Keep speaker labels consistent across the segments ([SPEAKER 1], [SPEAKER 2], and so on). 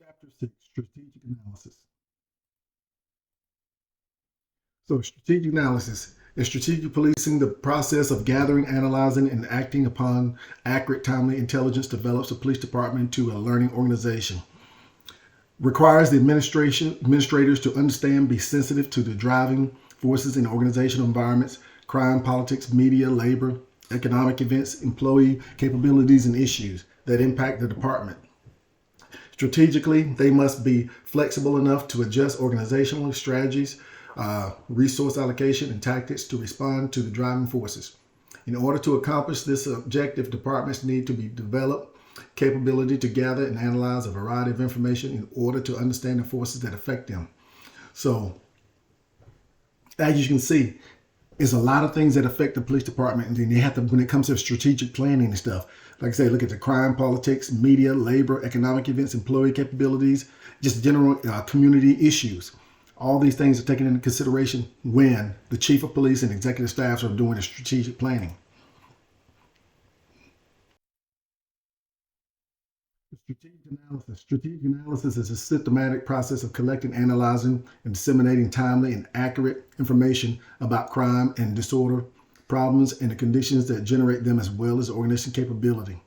[SPEAKER 1] Chapter 6, Strategic Analysis. So strategic analysis is strategic policing, the process of gathering, analyzing, and acting upon accurate, timely intelligence develops a police department to a learning organization. Requires the administrators to understand, be sensitive to the driving forces in organizational environments, crime, politics, media, labor, economic events, employee capabilities, and issues that impact the department. Strategically, they must be flexible enough to adjust organizational strategies, resource allocation, and tactics to respond to the driving forces. In order to accomplish this objective, departments need to be developed capability to gather and analyze a variety of information in order to understand the forces that affect them. So, as you can see, there's a lot of things that affect the police department, and then they have to, when it comes to strategic planning and stuff, like I say, look at the crime, politics, media, labor, economic events, employee capabilities, just general community issues. All these things are taken into consideration when the chief of police and executive staffs are doing the strategic planning. Strategic analysis is a systematic process of collecting, analyzing, and disseminating timely and accurate information about crime and disorder problems and the conditions that generate them, as well as organization capability.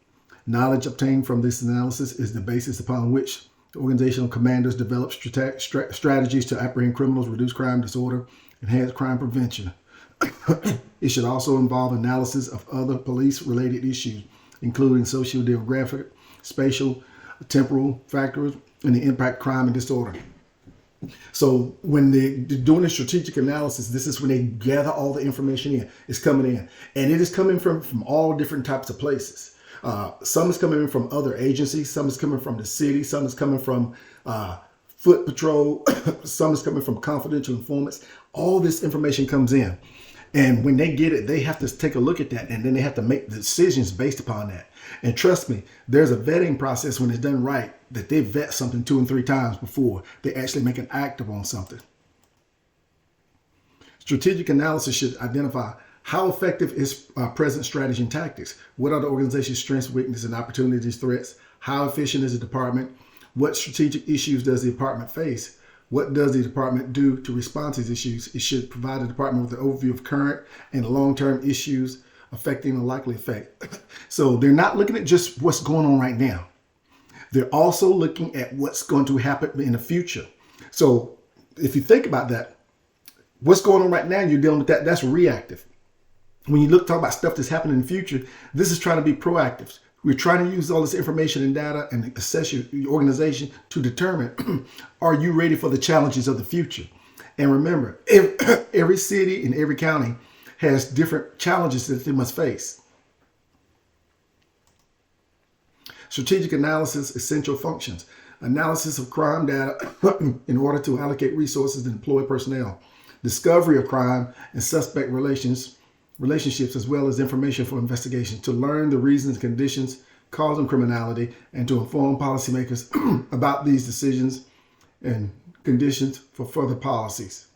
[SPEAKER 1] Knowledge obtained from this analysis is the basis upon which the organizational commanders develop strategies to apprehend criminals, reduce crime, disorder, enhance crime prevention. It should also involve analysis of other police-related issues, including socio-demographic, spatial, temporal factors, and the impact crime and disorder. So when they're doing a strategic analysis, this is when they gather all the information in. It's coming in. And it is coming from all different types of places. Some is coming in from other agencies. Some is coming from the city. Some is coming from Foot Patrol. Some is coming from confidential informants. All this information comes in. And when they get it, they have to take a look at that, and then they have to make decisions based upon that. And trust me, there's a vetting process when it's done right, that they vet something 2 and 3 times before they actually make an active on something. Strategic analysis should identify how effective is present strategy and tactics. What are the organization's strengths, weaknesses, and opportunities, threats? How efficient is the department? What strategic issues does the department face? What does the department do to respond to these issues? It should provide the department with an overview of current and long-term issues affecting a likely effect. So they're not looking at just what's going on right now. They're also looking at what's going to happen in the future. So if you think about that, what's going on right now, you're dealing with that, that's reactive. When you talk about stuff that's happening in the future, this is trying to be proactive. We're trying to use all this information and data and assess your organization to determine, are you ready for the challenges of the future? And remember, every city and every county has different challenges that they must face. Strategic analysis, essential functions. Analysis of crime data in order to allocate resources and employ personnel. Discovery of crime and suspect relationships, as well as information for investigation, to learn the reasons and conditions causing criminality, and to inform policymakers about these decisions and conditions for further policies.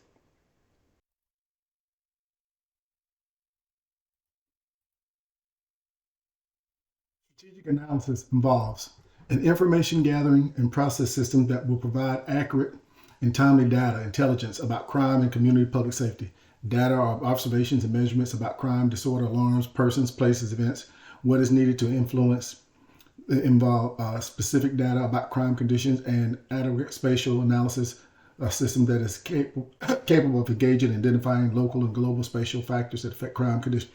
[SPEAKER 1] Strategic analysis involves an information gathering and process system that will provide accurate and timely data intelligence about crime and community public safety. Data are observations and measurements about crime, disorder, alarms, persons, places, events. What is needed to involve specific data about crime conditions and adequate spatial analysis, a system that is capable of engaging and identifying local and global spatial factors that affect crime conditions.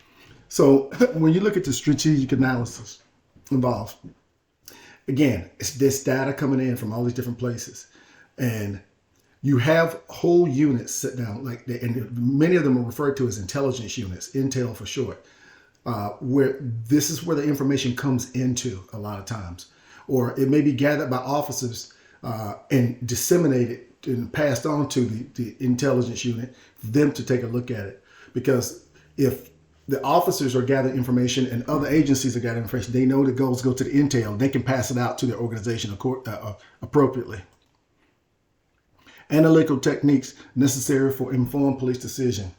[SPEAKER 1] So when you look at the strategic analysis involved, again, it's this data coming in from all these different places. And you have whole units sit down, and many of them are referred to as intelligence units, Intel for short, where this is where the information comes into a lot of times. Or it may be gathered by officers and disseminated and passed on to the intelligence unit for them to take a look at it. Because if the officers are gathering information and other agencies are gathering information, they know that goes go to the intel, they can pass it out to their organization appropriately. Analytical techniques necessary for informed police decision.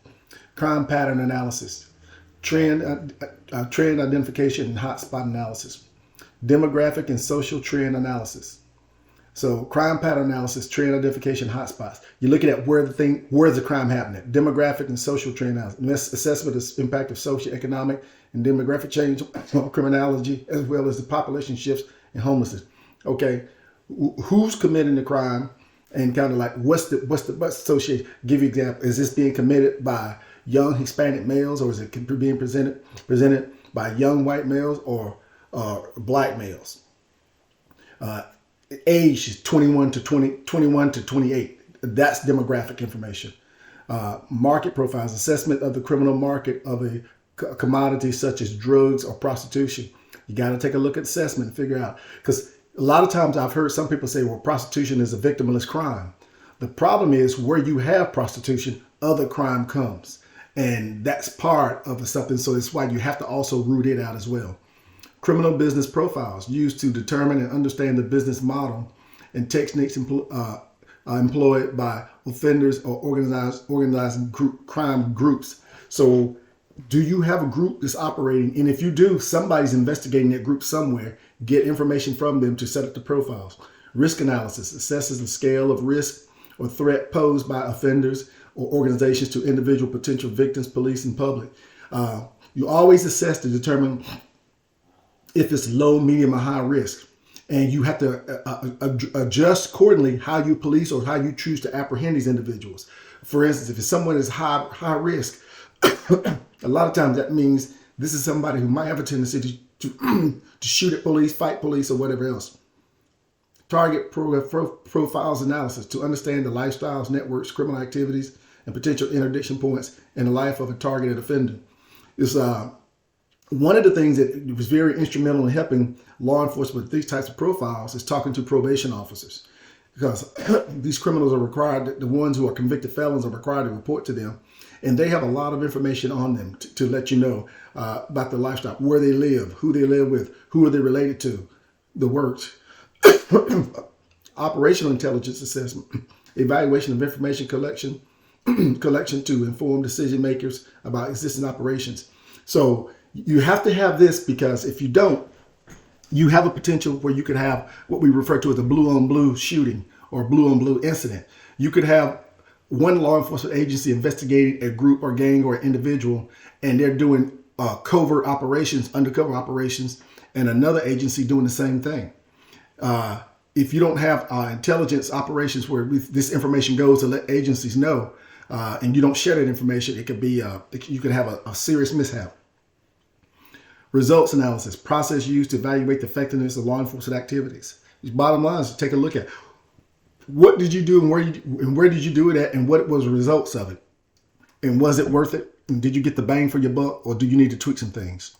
[SPEAKER 1] Crime pattern analysis. Trend identification and hotspot analysis. Demographic and social trend analysis. So crime pattern analysis, trend identification, hotspots. You're looking at where's the crime happening, demographic and social trend analysis, assessment of the impact of socioeconomic and demographic change on criminality, as well as the population shifts and homelessness. Okay, who's committing the crime, and kind of like what's the association? Give you an example. Is this being committed by young Hispanic males, or is it being presented by young white males or black males? Age is 21 to 28. That's demographic information. Market profiles, assessment of the criminal market of a commodity such as drugs or prostitution. You got to take a look at assessment and figure out, because a lot of times I've heard some people say, well, prostitution is a victimless crime. The problem is where you have prostitution, other crime comes. And that's part of something. So it's why you have to also root it out as well. Criminal business profiles used to determine and understand the business model and techniques employed by offenders or organized crime groups. So do you have a group that's operating? And if you do, somebody's investigating that group somewhere. Get information from them to set up the profiles. Risk analysis assesses the scale of risk or threat posed by offenders or organizations to individual potential victims, police, and public. You always assess to determine if it's low, medium, or high risk. And you have to adjust accordingly how you police or how you choose to apprehend these individuals. For instance, if it's someone that's high risk, a lot of times that means this is somebody who might have a tendency to shoot at police, fight police, or whatever else. Target profiles analysis to understand the lifestyles, networks, criminal activities, and potential interdiction points in the life of a targeted offender. Is one of the things that was very instrumental in helping law enforcement with these types of profiles is talking to probation officers, because these criminals are required, the ones who are convicted felons are required to report to them. And they have a lot of information on them to let you know about their lifestyle, where they live, who they live with, who are they related to, the works. Operational intelligence assessment, evaluation of information collection to inform decision makers about existing operations. So you have to have this, because if you don't, you have a potential where you could have what we refer to as a blue on blue shooting or blue on blue incident. You could have one law enforcement agency investigating a group or gang or individual, and they're doing covert operations, undercover operations, and another agency doing the same thing. If you don't have intelligence operations where this information goes to let agencies know, and you don't share that information, it could be you could have a serious mishap. Results analysis, process used to evaluate the effectiveness of law enforcement activities. The bottom line is to take a look at what did you do and where did you do it at, and what was the results of it, and was it worth it, and did you get the bang for your buck, or do you need to tweak some things?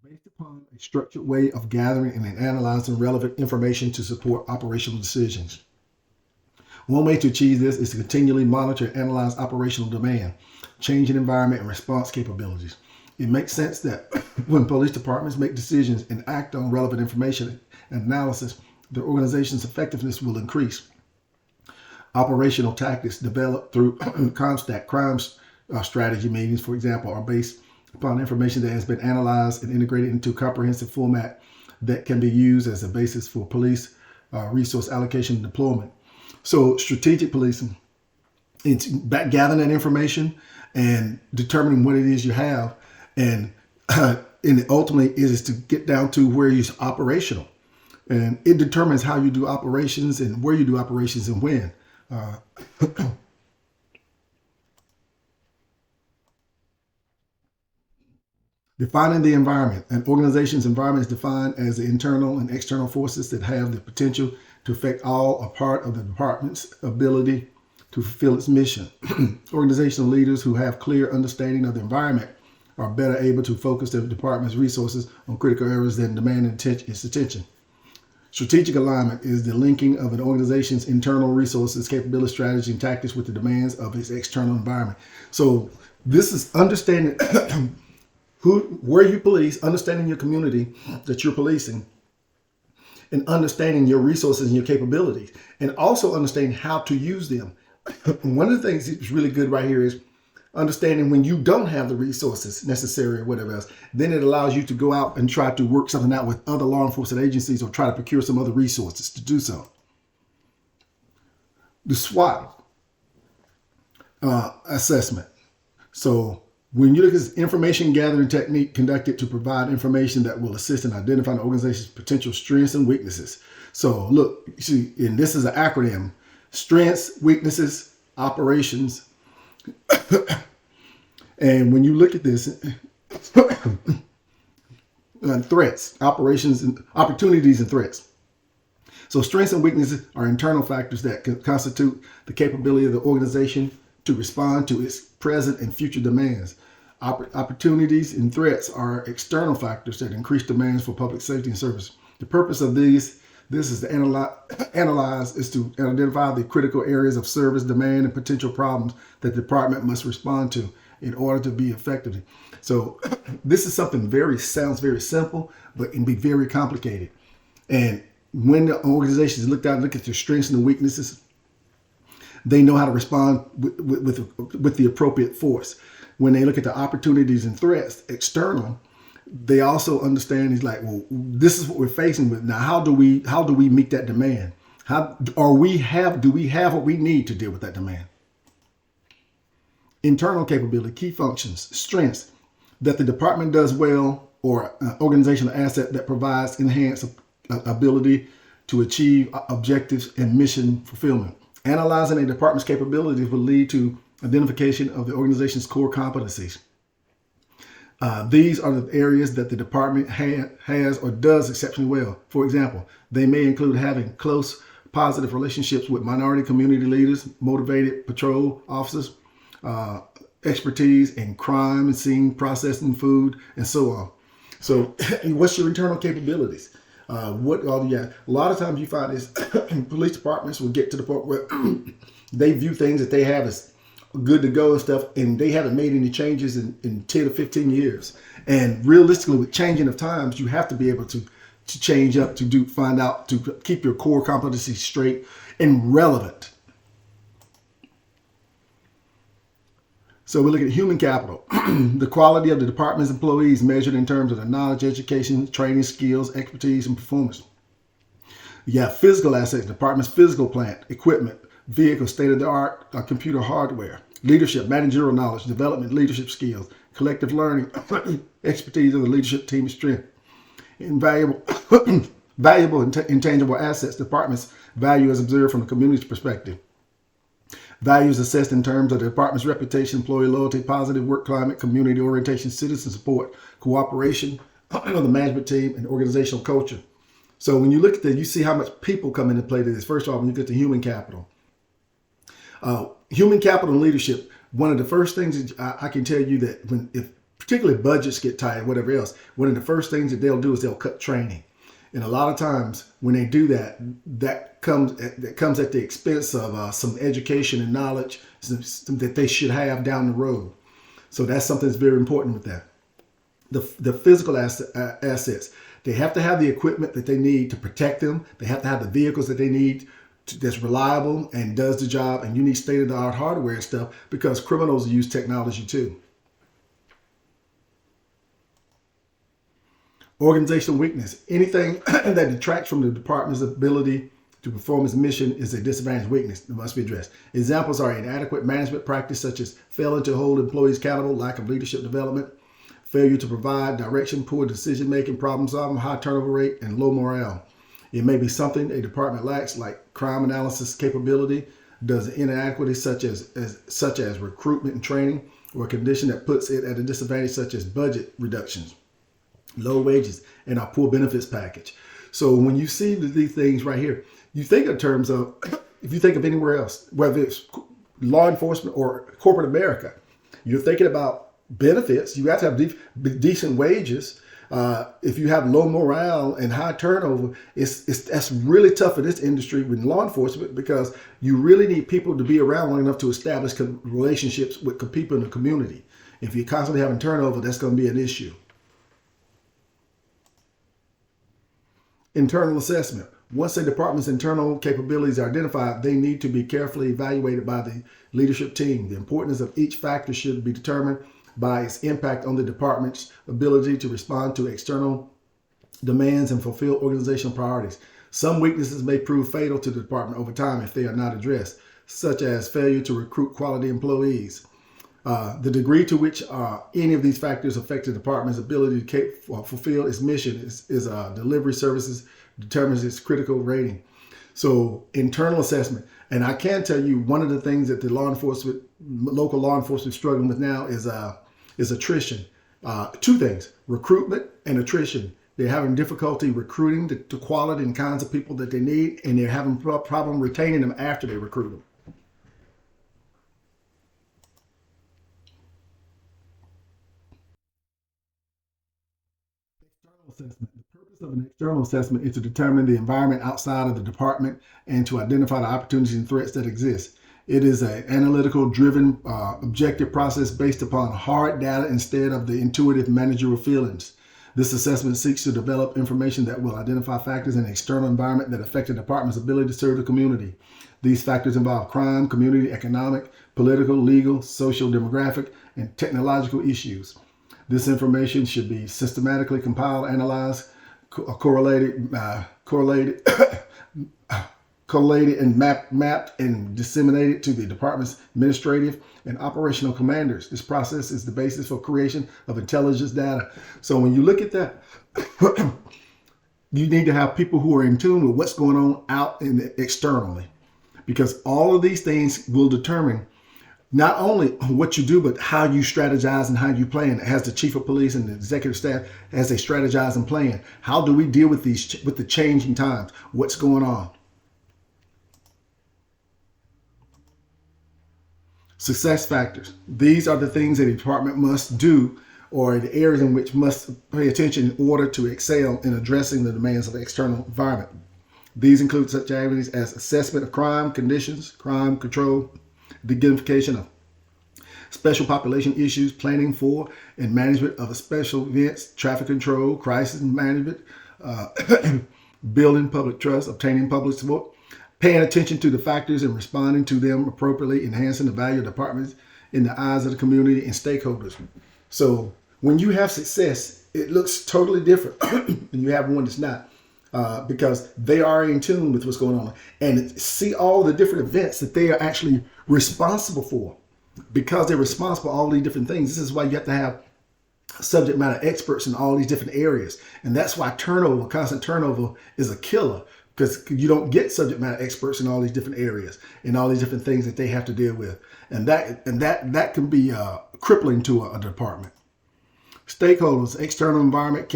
[SPEAKER 1] Based upon a structured way of gathering and analyzing relevant information to support operational decisions. One way to achieve this is to continually monitor and analyze operational demand, changing environment, and response capabilities. It makes sense that when police departments make decisions and act on relevant information and analysis, their organization's effectiveness will increase. Operational tactics developed through crime strategy meetings, for example, are based upon information that has been analyzed and integrated into a comprehensive format that can be used as a basis for police resource allocation and deployment. So strategic policing, it's back gathering that information and determining what it is you have, and ultimately is to get down to where you're operational, and it determines how you do operations and where you do operations and when. Defining the environment. An organization's environment is defined as the internal and external forces that have the potential to affect all or part of the department's ability to fulfill its mission. Organizational leaders who have clear understanding of the environment are better able to focus their department's resources on critical areas that demand its attention. Strategic alignment is the linking of an organization's internal resources, capability, strategy, and tactics with the demands of its external environment. So this is understanding where you police, understanding your community that you're policing, and understanding your resources and your capabilities, and also understanding how to use them. One of the things that's really good right here is understanding when you don't have the resources necessary or whatever else, then it allows you to go out and try to work something out with other law enforcement agencies or try to procure some other resources to do so. The SWOT assessment. So when you look at this information gathering technique conducted to provide information that will assist in identifying the organization's potential strengths and weaknesses. So look, you see, and this is an acronym: strengths, weaknesses, operations. And when you look at this, threats, operations, and opportunities and threats. So strengths and weaknesses are internal factors that constitute the capability of the organization to respond to its present and future demands. Opportunities and threats are external factors that increase demands for public safety and service. The purpose of this is to analyze, is to identify the critical areas of service demand and potential problems that the department must respond to in order to be effective. So this is something sounds very simple, but can be very complicated. And when the organization is look at their strengths and the weaknesses, they know how to respond with the appropriate force. When they look at the opportunities and threats external, they also understand it's like, well, this is what we're facing with. Now, how do we meet that demand? Do we have what we need to deal with that demand? Internal capability, key functions, strengths that the department does well, or organizational asset that provides enhanced ability to achieve objectives and mission fulfillment. Analyzing a department's capabilities will lead to identification of the organization's core competencies. These are the areas that the department has or does exceptionally well. For example, they may include having close, positive relationships with minority community leaders, motivated patrol officers, expertise in crime and scene processing, food, and so on. So what's your internal capabilities? A lot of times you find is police departments will get to the point where they view things that they have as good to go and stuff, and they haven't made any changes in 10 to 15 years. And realistically, with changing of times, you have to be able to change up, to keep your core competencies straight and relevant. So we look at human capital, the quality of the department's employees measured in terms of their knowledge, education, training, skills, expertise, and performance. You have physical assets, department's physical plant, equipment, vehicles, state-of-the-art computer hardware, leadership, managerial knowledge, development, leadership skills, collective learning, expertise of the leadership team strength, invaluable, valuable and intangible assets, department's value as observed from the community's perspective. Values assessed in terms of the department's reputation, employee loyalty, positive work climate, community orientation, citizen support, cooperation of the management team, and organizational culture. So when you look at that, you see how much people come into play to this. First of all, when you get to human capital. Human capital and leadership, one of the first things that I can tell you that if particularly budgets get tight, whatever else, one of the first things that they'll do is they'll cut training. And a lot of times when they do that, that comes at the expense of some education and knowledge that they should have down the road. So that's something that's very important with that. The physical assets, they have to have the equipment that they need to protect them. They have to have the vehicles that they need that's reliable and does the job. And you need state-of-the-art hardware and stuff because criminals use technology too. Organizational weakness. Anything that detracts from the department's ability to perform its mission is a disadvantage weakness that must be addressed. Examples are inadequate management practice, such as failing to hold employees accountable, lack of leadership development, failure to provide direction, poor decision-making, problem solving, high turnover rate, and low morale. It may be something a department lacks, like crime analysis capability, does inadequacy such as recruitment and training, or a condition that puts it at a disadvantage, such as budget reductions, low wages, and our poor benefits package. So when you see these things right here, you think in terms of, if you think of anywhere else, whether it's law enforcement or corporate America, you're thinking about benefits. You have to have decent wages. If you have low morale and high turnover, that's really tough in this industry with law enforcement, because you really need people to be around long enough to establish relationships with people in the community. If you're constantly having turnover, that's going to be an issue. Internal assessment. Once a department's internal capabilities are identified, they need to be carefully evaluated by the leadership team. The importance of each factor should be determined by its impact on the department's ability to respond to external demands and fulfill organizational priorities. Some weaknesses may prove fatal to the department over time if they are not addressed, such as failure to recruit quality employees. The degree to which any of these factors affect the department's ability to fulfill its mission is delivery services determines its critical rating. So internal assessment, and I can tell you one of the things that the local law enforcement is struggling with now is attrition. Two things: recruitment and attrition. They're having difficulty recruiting the quality and kinds of people that they need, and they're having problem retaining them after they recruit them. Assessment. The purpose of an external assessment is to determine the environment outside of the department and to identify the opportunities and threats that exist. It is an analytical driven, objective process based upon hard data instead of the intuitive managerial feelings. This assessment seeks to develop information that will identify factors in the external environment that affect the department's ability to serve the community. These factors involve crime, community, economic, political, legal, social, demographic, and technological issues. This information should be systematically compiled, analyzed, correlated, and mapped and disseminated to the department's administrative and operational commanders. This process is the basis for creation of intelligence data. So when you look at that, you need to have people who are in tune with what's going on out externally, because all of these things will determine not only what you do, but how you strategize and how you plan. As the chief of police and the executive staff, as they strategize and plan, how do we deal with the changing times? What's going on? Success factors. These are the things that a department must do, or the areas in which must pay attention in order to excel in addressing the demands of the external environment. These include such activities as assessment of crime conditions, crime control, the identification of special population issues, planning for and management of special events, traffic control, crisis management, building public trust, obtaining public support, paying attention to the factors and responding to them appropriately, enhancing the value of departments in the eyes of the community and stakeholders. So when you have success, it looks totally different when you have one that's not. Because they are in tune with what's going on and see all the different events that they are actually responsible for. Because they're responsible for all these different things, this is why you have to have subject matter experts in all these different areas. And that's why constant turnover is a killer, because you don't get subject matter experts in all these different areas and all these different things that they have to deal with. And that can be crippling to a department. Stakeholders, external environment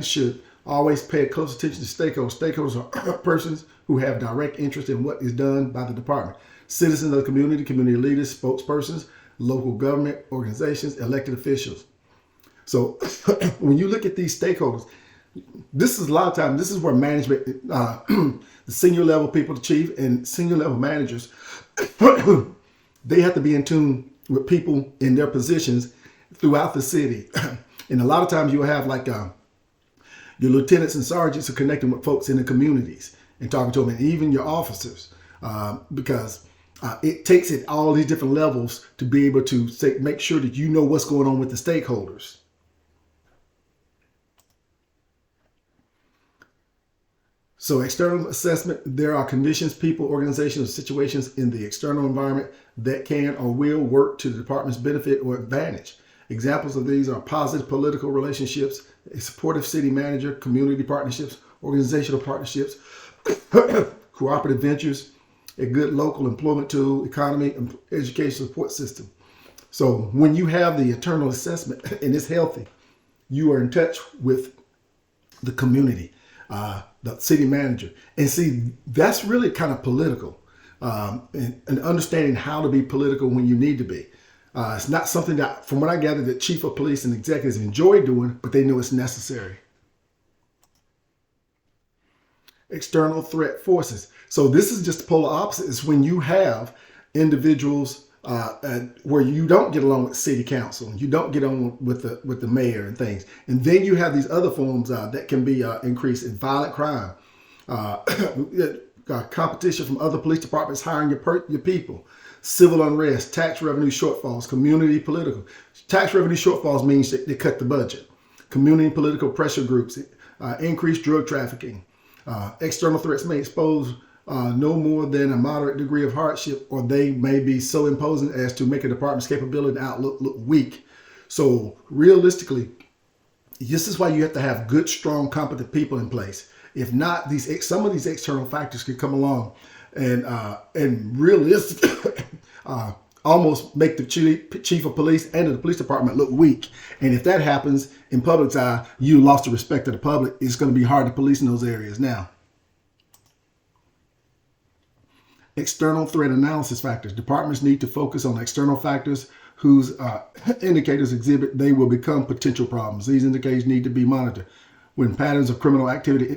[SPEAKER 1] should always pay close attention to stakeholders. Stakeholders are persons who have direct interest in what is done by the department. Citizens of the community, community leaders, spokespersons, local government organizations, elected officials. So when you look at these stakeholders, this is a lot of times, this is where management, the senior level people, the chief and senior level managers, they have to be in tune with people in their positions throughout the city. And a lot of times you'll have like your lieutenants and sergeants are connecting with folks in the communities and talking to them, and even your officers, because it takes it all these different levels to be able to make sure that you know what's going on with the stakeholders. So external assessment, there are conditions, people, organizations, or situations in the external environment that can or will work to the department's benefit or advantage. Examples of these are positive political relationships, a supportive city manager, community partnerships, organizational partnerships, cooperative ventures, a good local employment tool, economy, and education support system. So when you have the internal assessment and it's healthy, you are in touch with the community, the city manager. And see, that's really kind of political, and understanding how to be political when you need to be. It's not something that, from what I gather, the chief of police and executives enjoy doing, but they know it's necessary. External threat forces. So this is just the polar opposite. It's when you have individuals where you don't get along with city council, you don't get on with the mayor and things, and then you have these other forms that can be increased in violent crime. Competition from other police departments hiring your people, civil unrest, tax revenue shortfalls, community political. Tax revenue shortfalls means that they cut the budget. Community and political pressure groups, increased drug trafficking. External threats may expose no more than a moderate degree of hardship, or they may be so imposing as to make a department's capability and outlook look weak. So realistically, this is why you have to have good, strong, competent people in place. If not, some of these external factors could come along and realistically almost make the chief of police and the police department look weak. And if that happens in public's eye, you lost the respect of the public. It's going to be hard to police in those areas. Now, external threat analysis factors. Departments need to focus on external factors whose indicators exhibit they will become potential problems. These indicators need to be monitored. When patterns of criminal activity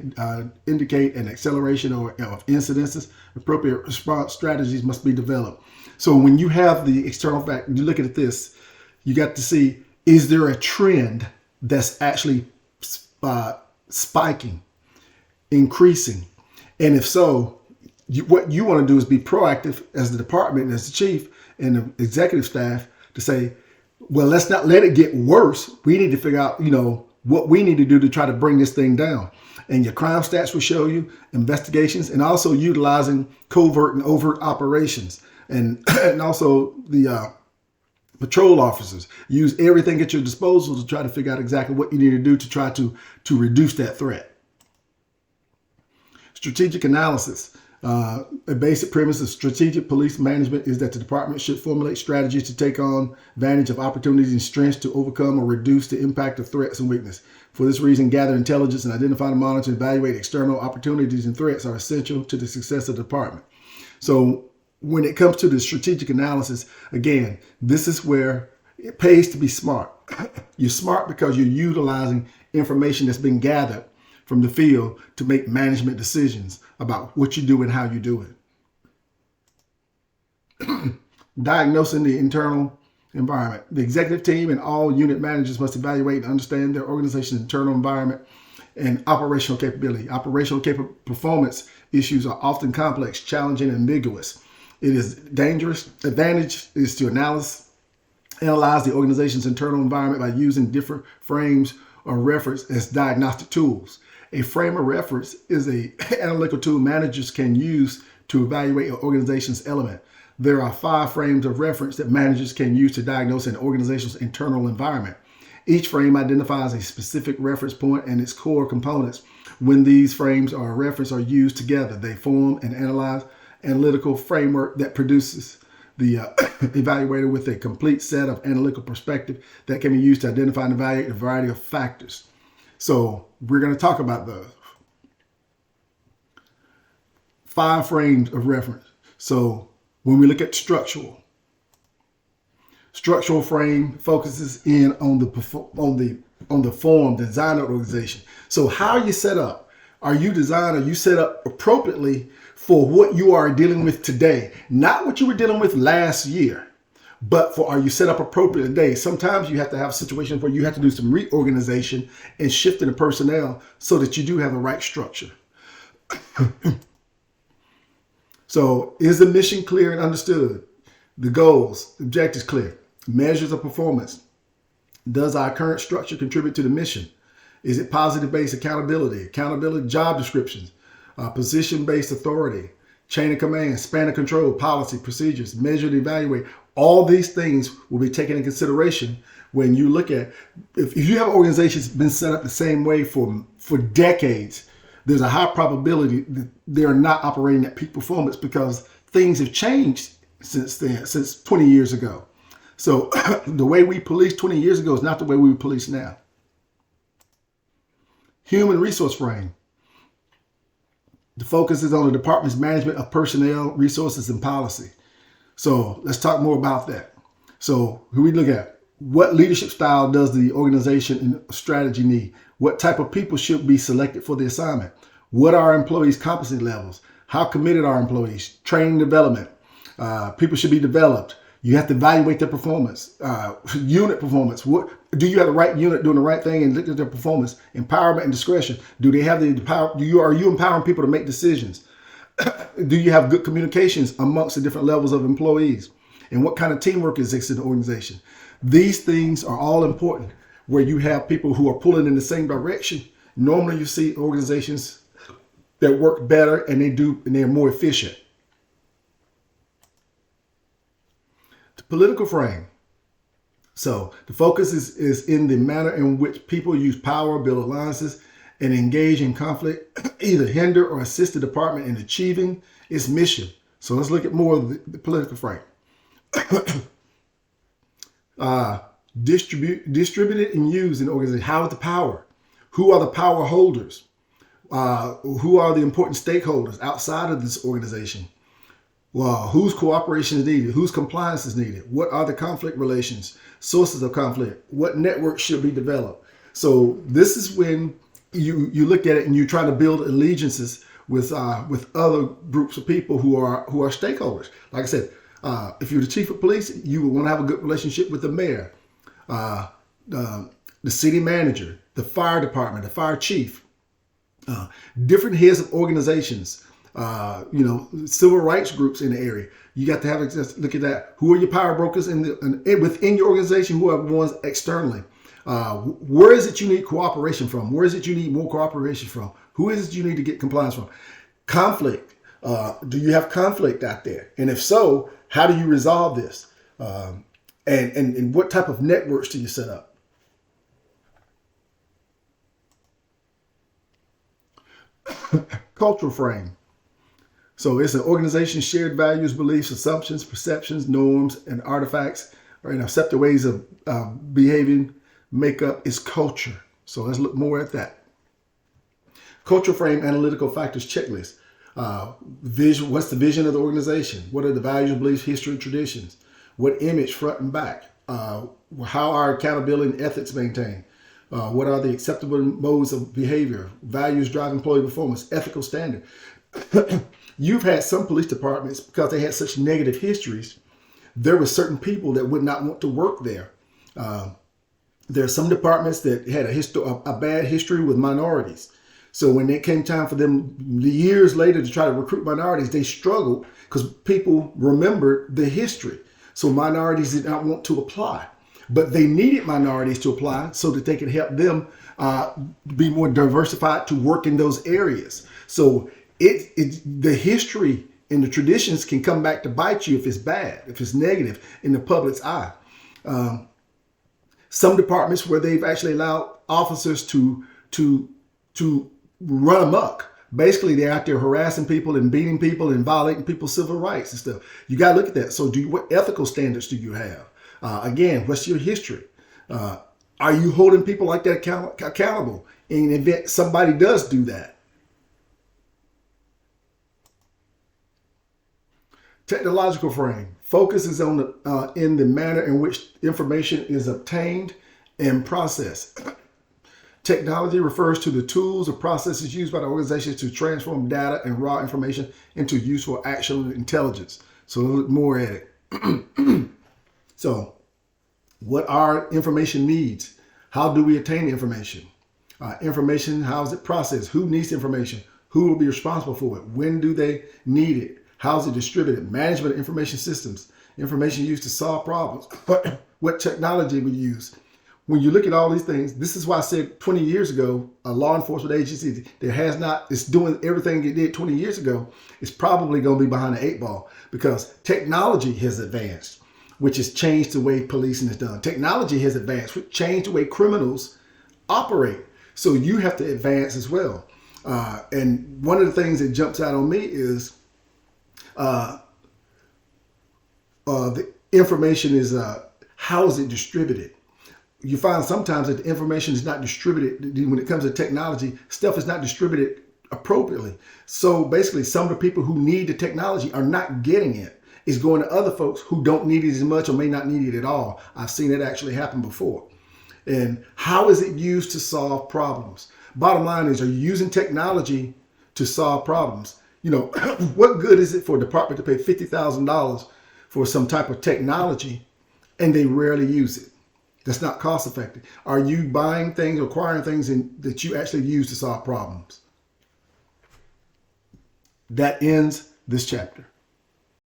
[SPEAKER 1] indicate an acceleration of incidences, appropriate response strategies must be developed. So when you have the external factor, you look at this, you got to see, is there a trend that's actually spiking, increasing? And if so, what you want to do is be proactive as the department, as the chief and the executive staff to say, well, let's not let it get worse. We need to figure out, what we need to do to try to bring this thing down. And your crime stats will show you investigations, and also utilizing covert and overt operations. And also the patrol officers use everything at your disposal to try to figure out exactly what you need to do to try to reduce that threat. Strategic analysis. A basic premise of strategic police management is that the department should formulate strategies to take on advantage of opportunities and strengths to overcome or reduce the impact of threats and weakness. For this reason, gather intelligence and identify and monitor and evaluate external opportunities and threats are essential to the success of the department. So when it comes to the strategic analysis, again, this is where it pays to be smart. You're smart because you're utilizing information that's been gathered from the field to make management decisions about what you do and how you do it. Diagnosing the internal environment. The executive team and all unit managers must evaluate and understand their organization's internal environment and operational capability. Operational performance issues are often complex, challenging, and ambiguous. It is dangerous. Advantage is to analyze the organization's internal environment by using different frames of reference as diagnostic tools. A frame of reference is an analytical tool managers can use to evaluate an organization's element. There are 5 frames of reference that managers can use to diagnose an organization's internal environment. Each frame identifies a specific reference point and its core components. When these frames or reference are used together, they form an analytical framework that produces the evaluator with a complete set of analytical perspective that can be used to identify and evaluate a variety of factors. So we're going to talk about the 5 frames of reference. So when we look at structural frame focuses in on the form, design of the organization. So how are you set up? Are you designed? Are you set up appropriately for what you are dealing with today? Not what you were dealing with last year, but are you set up appropriately today? Sometimes you have to have situations where you have to do some reorganization and shifting the personnel so that you do have the right structure. So is the mission clear and understood? The goals, objectives clear. Measures of performance. Does our current structure contribute to the mission? Is it positive-based accountability job descriptions, position-based authority, chain of command, span of control, policy, procedures, measure and evaluate. All these things will be taken into consideration when you look at, if you have an organization that's been set up the same way for decades, there's a high probability that they're not operating at peak performance because things have changed since then, since 20 years ago. So the way we policed 20 years ago is not the way we police now. Human resource frame. The focus is on the department's management of personnel, resources, and policy. So let's talk more about that. So who we look at, what leadership style does the organization and strategy need? What type of people should be selected for the assignment? What are employees' competency levels? How committed are employees? Training development. People should be developed. You have to evaluate their performance, unit performance. What do you have the right unit doing the right thing and look at their performance, empowerment and discretion? Do they have the power? Are you empowering people to make decisions? Do you have good communications amongst the different levels of employees? And what kind of teamwork exists in the organization? These things are all important where you have people who are pulling in the same direction. Normally you see organizations that work better and they're more efficient. The political frame. So the focus is in the manner in which people use power, build alliances, and engage in conflict, either hinder or assist the department in achieving its mission. So let's look at more of the political frame. Distributed and used in the organization. How is the power? Who are the power holders? Who are the important stakeholders outside of this organization? Well, whose cooperation is needed? Whose compliance is needed? What are the conflict relations? Sources of conflict? What networks should be developed? So this is when you look at it and you try to build allegiances with other groups of people who are stakeholders. Like I said, if you're the chief of police, you would want to have a good relationship with the mayor, the city manager, the fire department, the fire chief, different heads of organizations, civil rights groups in the area. You got to have look at that. Who are your power brokers within your organization? Who are the ones externally? Where is it you need cooperation from? Where is it you need more cooperation from? Who is it you need to get compliance from? Conflict. Do you have conflict out there? And if so, how do you resolve this? And what type of networks do you set up? Cultural frame. So it's an organization's shared values, beliefs, assumptions, perceptions, norms, and artifacts, or accepted ways of behaving, make up its culture. So let's look more at that. Cultural frame analytical factors checklist. Vision. What's the vision of the organization? What are the values, beliefs, history, and traditions? What image, front and back? How are accountability and ethics maintained? What are the acceptable modes of behavior? Values drive employee performance, ethical standard. You've had some police departments, because they had such negative histories, there were certain people that would not want to work there. There are some departments that had a bad history with minorities. So when it came time for them years later to try to recruit minorities, they struggled because people remembered the history. So minorities did not want to apply, but they needed minorities to apply so that they could help them be more diversified to work in those areas. So the history and the traditions can come back to bite you if it's bad, if it's negative in the public's eye. Some departments where they've actually allowed officers to run amok. Basically, they're out there harassing people and beating people and violating people's civil rights and stuff. You got to look at that. So what ethical standards do you have? Again, what's your history? Are you holding people like that accountable in the event somebody does do that? Technological frame focuses on in the manner in which information is obtained and processed. Technology refers to the tools or processes used by the organization to transform data and raw information into useful actionable intelligence. So we'll look more at it. So what are information needs? How do we attain information? Information, how is it processed? Who needs information? Who will be responsible for it? When do they need it? How is it distributed? Management of information systems, information used to solve problems. What technology we use? When you look at all these things, this is why I said 20 years ago, a law enforcement agency that is doing everything it did 20 years ago, is probably going to be behind the 8 ball because technology has advanced, which has changed the way policing is done. Technology has advanced, which changed the way criminals operate. So you have to advance as well. And one of the things that jumps out on me is the information is, how is it distributed? You find sometimes that the information is not distributed. When it comes to technology, stuff is not distributed appropriately. So basically, some of the people who need the technology are not getting it. It's going to other folks who don't need it as much or may not need it at all. I've seen it actually happen before. And how is it used to solve problems? Bottom line is, are you using technology to solve problems? What good is it for a department to pay $50,000 for some type of technology and they rarely use it? That's not cost effective. Are you buying things, acquiring things that you actually use to solve problems? That ends this chapter.